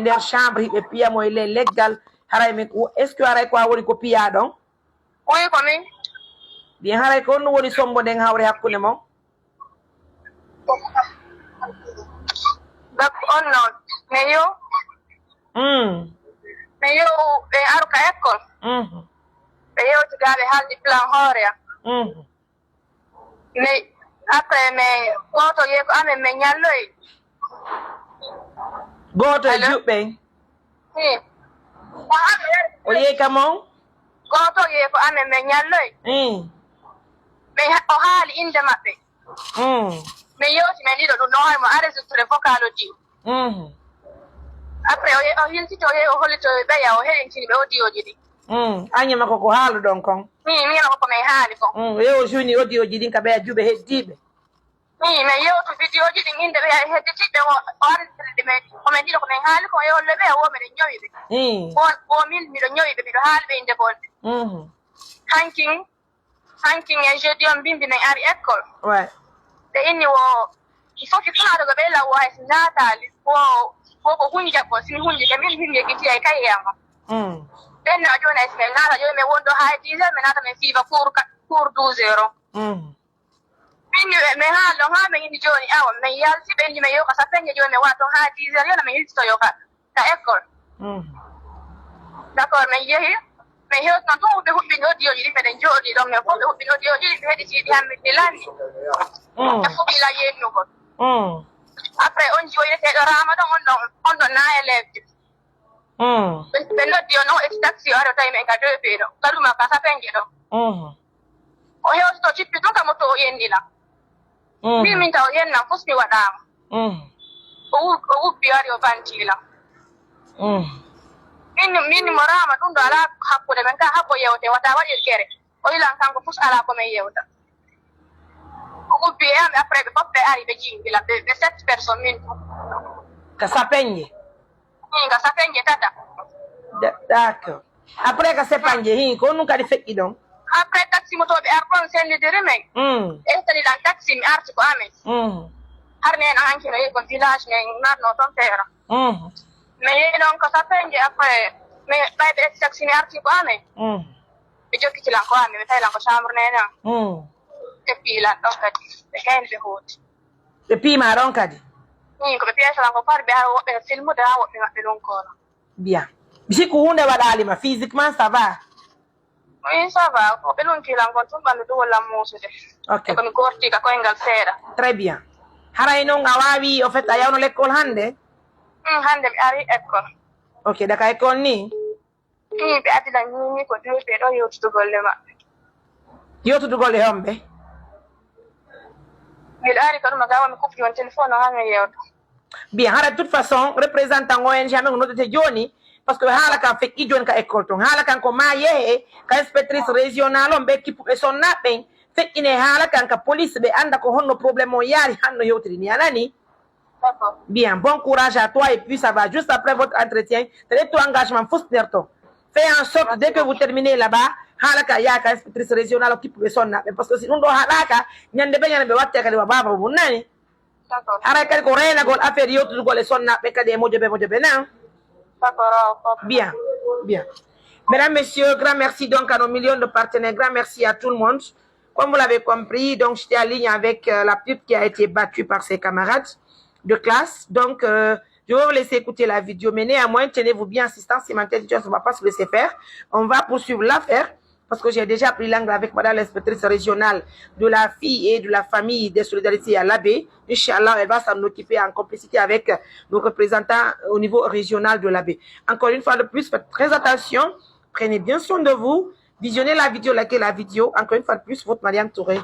nder chambre hiɓe piya mo le leggal haray men est ce que haray ko a woni ko piya ɗon oui ko min bien haray ko honno woni sombo nden hawre hakkunde mon dak on noon mais yo mais yo ɓe aru ka école ɓe yewtigaɓe haaldi plan hoore am mais après mais goto yehi ko amen min ñalloyi goto e juɓɓen o yehi ka mon goto yehi ko amen min ñalloyi mais o haali inde maɓɓe min yewti men ɗiɗo ɗum ɗon haymo enregistré vocal o di après o hiltito o yehi o hollito ɓeya o heɗintini ɓe audioji ɗi añama koko haalu ɗon kon mina koko min haali kon yewo juni audioji ɗin ka ɓeya juɓe heddiɓe min yewtu vidéo ji ɗin inde ɓe hedditiɓe o enregistré men komin ɗiɗo komin haali kon e holle ɓe wo miɗen ñowi ɓe o min miɗo ñowi ɓe miɗo haali ɓe inde bonde hankin e jeudi on mbimbi min ari école ɓe inni wo il faut que fanaɗogo ɓe law o hayso natali wo ko hunjaɓo simi hunjike min himye giti ay kayiyama ɓenne o joni hayso min naata joni min wonɗo ha 10 heures min naata min fiiva cours 12 heures minni min haal ɗon ha min inni joni awa min yalti ɓe inni min yoka sapeñe joni min waɗa ton ha 10 heures yona min hiltitoyo ka école d' accord min yeehi min hewtinon tun ɓe huɓɓini audioji ɗi meɗen jooɗi ɗon min fof ɓe huɓɓini audioji ɗi ɓe heɗitiɗi hamminni lanni ɓe fuɓila yennugol après on joyineteɗo rama ɗon on ɗon na élève ɓe noddi on o eti taxi o ari o tawi min ka deux pieds ɗo gaduma ka sapenje ɗo o hewtito cippi tun ka moto o yendina min taw yennan fusmi waɗama o wubbi ari o bantilam minni mo rama ɗum ɗo ala hakkude men ka habbo yewte wata waɗir kere o yilan kanko fus ala komin yewta o wubbi e ami après ɓe fof ɓe ari ɓe jingila ɓe 7 personnes min fu ka sapeñe ka sapeñe tata d' accord après ka sepanƴe ko num kadi feƴƴi ɗon après taxi motoɓe ar ɗon sendidiri men estaniɗan taxi mi arti ko amen har nen hankino yehi kon village men natno toon teera mi yehi ɗon ko sapeñe après mi ɓayɓe eti taxi mi arti ko amen ɓe jokkitilan ko amen ɓe tawilan ko chambre nene on ɓe piilan ɗon kadi ɓe kayni ɓe hooti ɓe piima ɗon kadi ko ɓe piyasalan ko par ɓe har woɓɓe filmude ha woɓɓe maɓɓe ɗum kono bien sikku hunde waɗalima physiquement ça va oui ça va ko ɓe lunkilan kon tun ɓanndu ɗum wallan muusude e komi gorti ka koyngal seeɗa très bien haray noon a wawi au fait a yawno l' école hannde hannde mi ari école ok daka école ni ɓe addilan ñimi ko deux ɓe ɗo yewtudugolle maɓɓe yewtudugolle homɓe miɗo ari ko ɗum a gawa mi kupti on téléphone o ha min yewta bien hara de toute façon représentant ONG amen ko noddete joni par ce que haala kan feƴƴi joni ka école ton haala kan ko ma yehe ka inspectrice régional on ɓe kippuɓe sonnaɓɓen feƴƴine haala kan ka police ɓe anda ko honno probléme o yaari hanno yewtiri ni anani bien bon courage à toi et puis ça va juste après votre entretien tene to engagement fos nder to fait en sorte dès que vous terminez là-bas haala ka yaaka inspectrice régional o kippuɓe sonnaɓɓe par ce que si ɗum ɗo haɗaka ñande ɓe ñande ɓe watte kadi wa baba mum nani haray kadi ko reynagol affaire yewtudugol e sonnaɓe kadi e mojoɓe nan bien bien mesdames messieurs grand merci donc à nos millions de partenaires grand merci à tout le monde comme vous l'avez compris donc j'étais en ligne avec la petite qui a été battue par ses camarades de classe donc je vais vous laisser écouter la vidéo mais néanmoins tenez-vous bien assistance si ma tête on ne va pas se laisser faire on va poursuivre l'affaire parce que j'ai déjà pris l'angle avec madame l'inspectrice régionale de la fille et de la famille des solidarités à l'AB. Inch'Allah, elle va s'en occuper en complicité avec nos représentants au niveau régional de l'AB. Encore une fois de plus, faites très attention, prenez bien soin de vous, visionnez la vidéo, likez la vidéo. Encore une fois de plus, votre Mariam Touré.